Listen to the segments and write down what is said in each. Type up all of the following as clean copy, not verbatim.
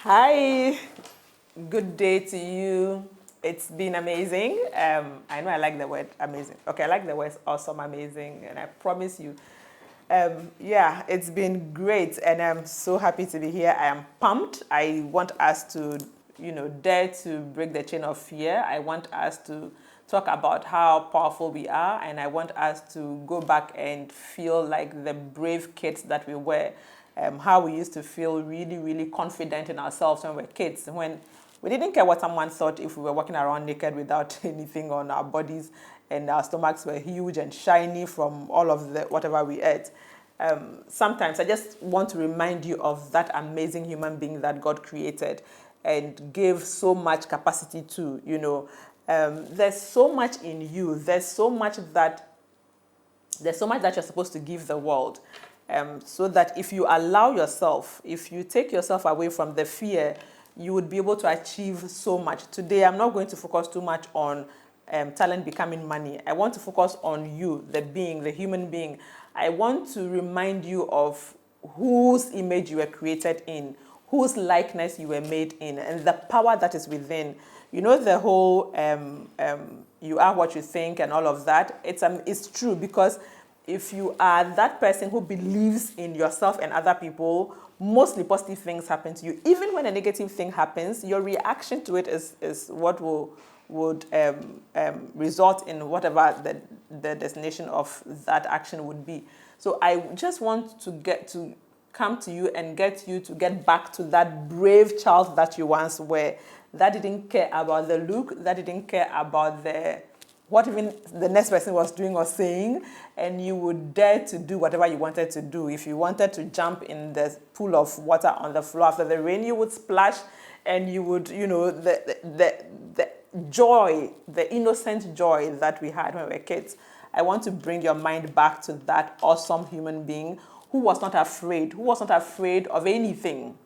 Hi, good day to you. It's been amazing. I know I like the word amazing. Okay, I like the word awesome, amazing, and I promise you, yeah, it's been great, and I'm so happy to be here. I am pumped. I want us to, dare to break the chain of fear. I want us to talk about how powerful we are, and I want us to go back and feel like the brave kids that we were. How we used to feel really, really confident in ourselves when we were kids, when we didn't care what someone thought if we were walking around naked without anything on our bodies, and our stomachs were huge and shiny from all of the whatever we ate. Sometimes I just want to remind you of that amazing human being that God created and gave so much capacity to. There's so much in you. There's so much that you're supposed to give the world. So that if you allow yourself, if you take yourself away from the fear, you would be able to achieve so much. Today, I'm not going to focus too much on talent becoming money. I want to focus on you, the being, the human being. I want to remind you of whose image you were created in, whose likeness you were made in, and the power that is within. You know, the whole you are what you think and all of that. It's true, because if you are that person who believes in yourself and other people, mostly positive things happen to you. Even when a negative thing happens, your reaction to it is what would result in whatever the destination of that action would be. So I just want to come to you and get you to get back to that brave child that you once were, that didn't care about the look, that didn't care about what even the next person was doing or saying, and you would dare to do whatever you wanted to do. If you wanted to jump in the pool of water on the floor after the rain, you would splash, and you would, the joy, the innocent joy that we had when we were kids. I want to bring your mind back to that awesome human being who was not afraid of anything.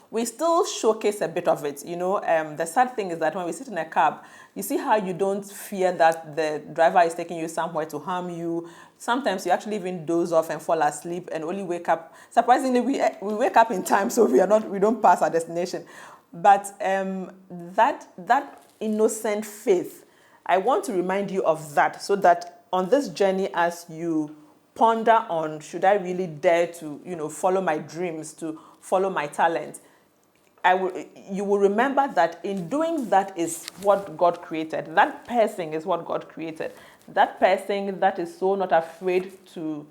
We still showcase a bit of it. The sad thing is that when we sit in a cab, you see how you don't fear that the driver is taking you somewhere to harm you. Sometimes you actually even doze off and fall asleep and only wake up. Surprisingly, we wake up in time, so we don't pass our destination. But that innocent faith, I want to remind you of that, so that on this journey, as you ponder on, should I really dare to follow my dreams, to follow my talent, you will remember that in doing that is what God created. That person is what God created. That person that is so not afraid to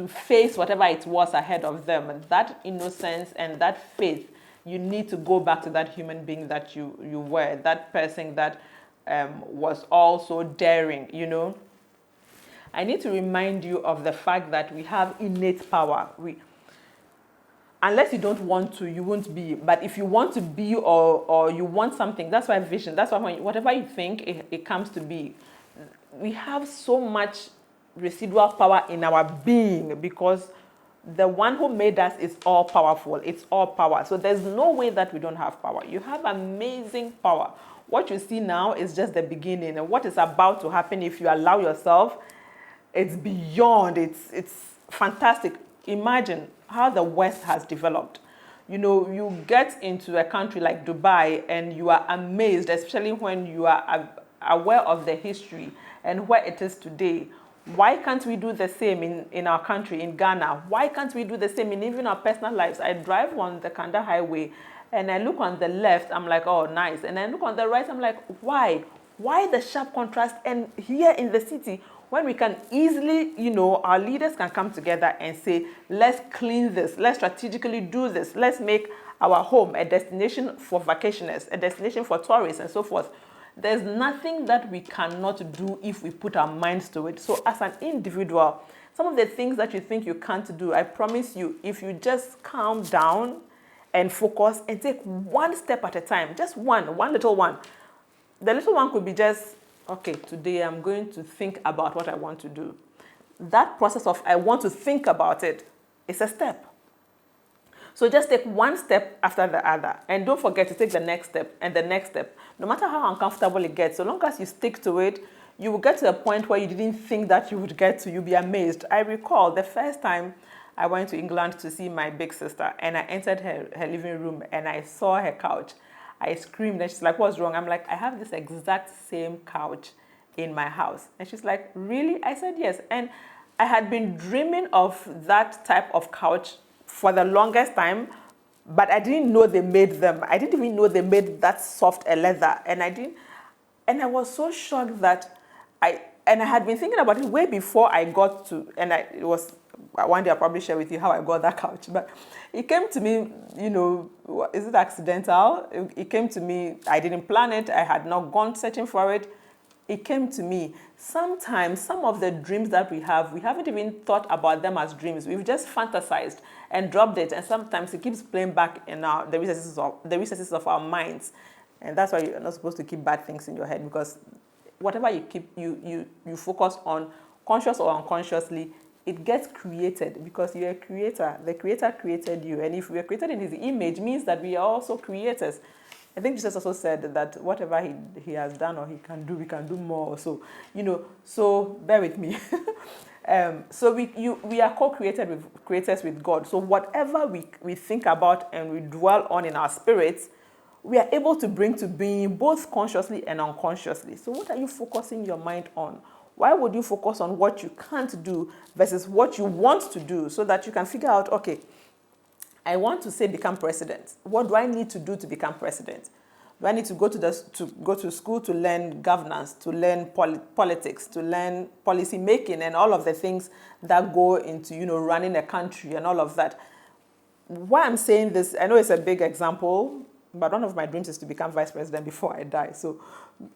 face whatever it was ahead of them. And that innocence and that faith, you need to go back to that human being that you were. That person that was also daring, I need to remind you of the fact that we have innate power. Unless you don't want to, you won't be. But if you want to be, or you want something, that's why vision, that's why whatever you think, it comes to be. We have so much residual power in our being, because the one who made us is all powerful. It's all power. So there's no way that we don't have power. You have amazing power. What you see now is just the beginning. And what is about to happen, if you allow yourself, it's beyond. It's fantastic. Imagine how the West has developed. You get into a country like Dubai and you are amazed, especially when you are aware of the history and where it is today. Why can't we do the same in our country, in Ghana? Why can't we do the same in even our personal lives? I drive on the Kanda Highway and I look on the left, I'm like, oh, nice. And I look on the right, I'm like, why? Why the sharp contrast? And here in the city, when we can easily, our leaders can come together and say, let's clean this, let's strategically do this, let's make our home a destination for vacationers, a destination for tourists, and so forth. There's nothing that we cannot do if we put our minds to it. So as an individual, some of the things that you think you can't do, I promise you, if you just calm down and focus and take one step at a time, just one little one. The little one could be just, okay, today I'm going to think about what I want to do. That process of I want to think about it is a step. So just take one step after the other. And don't forget to take the next step and the next step. No matter how uncomfortable it gets, so long as you stick to it, you will get to a point where you didn't think that you would get to. You'll be amazed. I recall the first time I went to England to see my big sister, and I entered her living room and I saw her couch. I screamed and she's like, what's wrong? I'm like, I have this exact same couch in my house. And she's like, really? I said, yes. And I had been dreaming of that type of couch for the longest time, but I didn't know they made them. I didn't even know they made that soft a leather. And I was so shocked that I had been thinking about it way before I got to, it was, one day I'll probably share with you how I got that couch, but it came to me, is it accidental? It came to me, I didn't plan it, I had not gone searching for it. It came to me. Sometimes some of the dreams that we haven't even thought about them as dreams. We've just fantasized and dropped it, and sometimes it keeps playing back in the recesses of our minds. And that's why you're not supposed to keep bad things in your head, because whatever you keep, you focus on, conscious or unconsciously, it gets created, because you're a creator. The creator created you. And if we are created in his image, means that we are also creators. I think Jesus also said that whatever he has done or he can do, we can do more. So, so bear with me. So we are creators with God. So whatever we think about and we dwell on in our spirits, we are able to bring to being both consciously and unconsciously. So what are you focusing your mind on? Why would you focus on what you can't do versus what you want to do, so that you can figure out, okay, I want to say become president. What do I need to do to become president? Do I need to go to school to learn governance, to learn politics, to learn policy making, and all of the things that go into running a country and all of that? Why I'm saying this, I know it's a big example, but one of my dreams is to become vice president before I die. So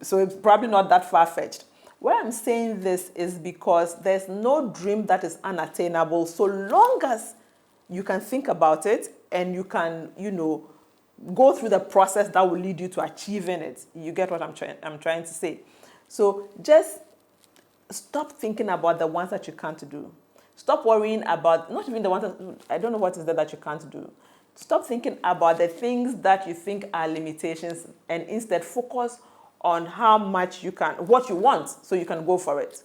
it's probably not that far-fetched. Why I'm saying this is because there's no dream that is unattainable, so long as you can think about it and you can, go through the process that will lead you to achieving it. You get what I'm trying to say. So just stop thinking about the ones that you can't do. Stop worrying about, not even the ones that, I don't know what is there that you can't do. Stop thinking about the things that you think are limitations, and instead focus on how much you can, what you want, so you can go for it.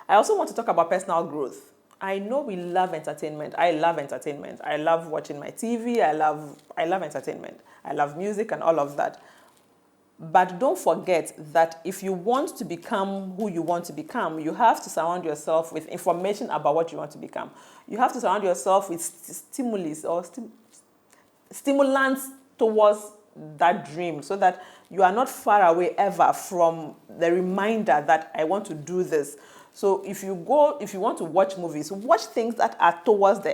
I also want to talk about personal growth. I know we love entertainment. I love entertainment. I love watching my TV. I love entertainment. I love music and all of that. But don't forget that if you want to become who you want to become, you have to surround yourself with information about what you want to become. You have to surround yourself with stimulus or stimulants towards that dream, so that you are not far away ever from the reminder that I want to do this. So if you want to watch movies, watch things that are towards the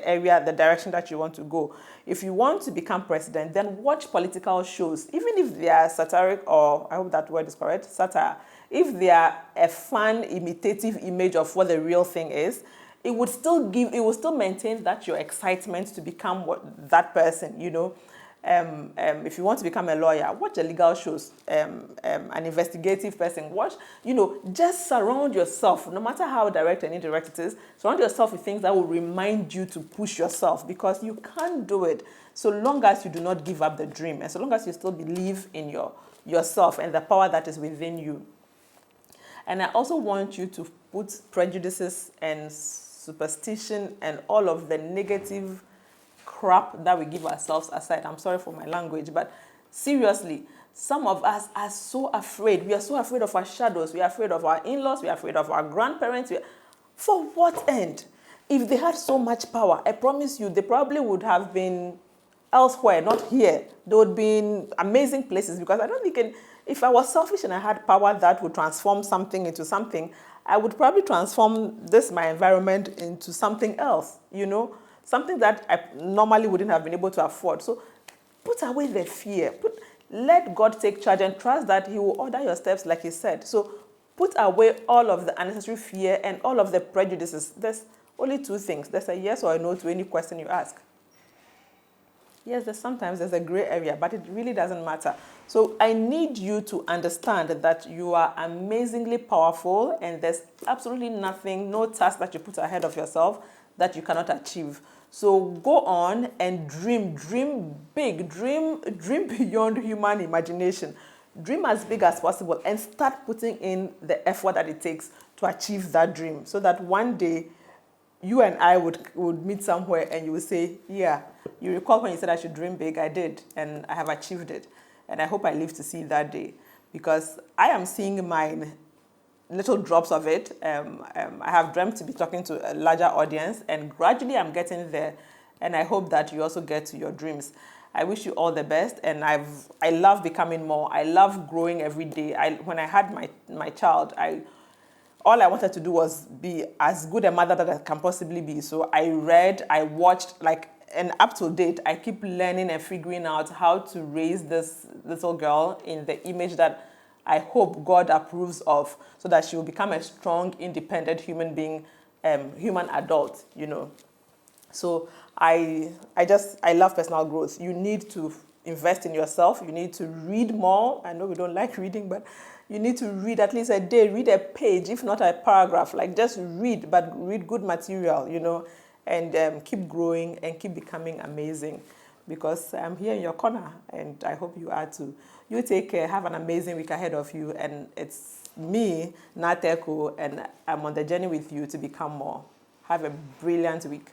direction that you want to go. If you want to become president, then watch political shows, even if they are satiric, or I hope that word is correct, satire. If they are a fun, imitative image of what the real thing is, it will still maintain that your excitement to become that person, if you want to become a lawyer, watch the legal shows, an investigative person, just surround yourself, no matter how direct and indirect it is, surround yourself with things that will remind you to push yourself, because you can't do it so long as you do not give up the dream, and so long as you still believe in yourself and the power that is within you. And I also want you to put prejudices and superstition and all of the negative crap that we give ourselves aside. I'm sorry for my language, but seriously, some of us are so afraid. We are so afraid of our shadows. We are afraid of our in-laws. We are afraid of our grandparents. For what end? If they had so much power, I promise you, they probably would have been elsewhere, not here. They would be in amazing places, because I don't think if I was selfish and I had power that would transform something into something, I would probably transform my environment into something else, something that I normally wouldn't have been able to afford. So put away the fear. Let God take charge and trust that he will order your steps like he said. So put away all of the unnecessary fear and all of the prejudices. There's only two things. There's a yes or a no to any question you ask. Yes, sometimes there's a gray area, but it really doesn't matter. So I need you to understand that you are amazingly powerful, and there's absolutely nothing, no task that you put ahead of yourself that you cannot achieve. So go on and dream big, dream beyond human imagination. Dream as big as possible and start putting in the effort that it takes to achieve that dream, so that one day you and I would meet somewhere and you would say, yeah, you recall when you said I should dream big, I did, and I have achieved it. And I hope I live to see that day, because I am seeing mine, little drops of it. I have dreamt to be talking to a larger audience, and gradually I'm getting there. And I hope that you also get to your dreams. I wish you all the best, and I love becoming more. I love growing every day. When I had my child, all I wanted to do was be as good a mother that I can possibly be. So I read, I watched, and up to date, I keep learning and figuring out how to raise this little girl in the image that I hope God approves of, so that she will become a strong, independent human being, human adult, So I love personal growth. You need to invest in yourself. You need to read more. I know we don't like reading, but you need to read at least a day. Read a page, if not a paragraph. Just read, but read good material, and keep growing and keep becoming amazing. Because I'm here in your corner, and I hope you are too. You take care. Have an amazing week ahead of you. And it's me, Naa Teiko, and I'm on the journey with you to become more. Have a brilliant week.